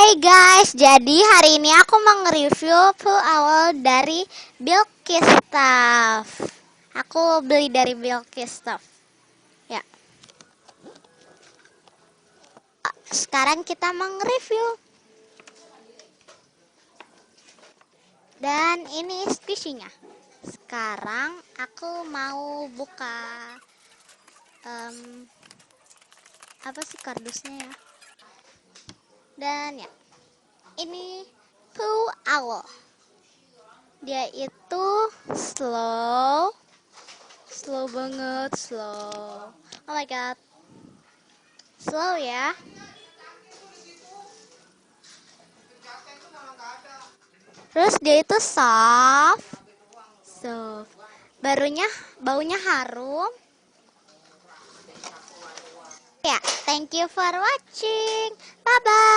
Hai guys, jadi hari ini aku mau nge-review full awal dari Bilkistuff. Aku beli dari Bilkistuff. Ya, sekarang kita mau nge-review. Dan ini squishy-nya. Sekarang aku mau buka apa sih kardusnya ya? Dan ya, ini full awal. Dia itu slow banget, slow. Oh my god, slow ya. Terus dia itu soft. Baunya harum. Ya, thank you for watching. Bye bye.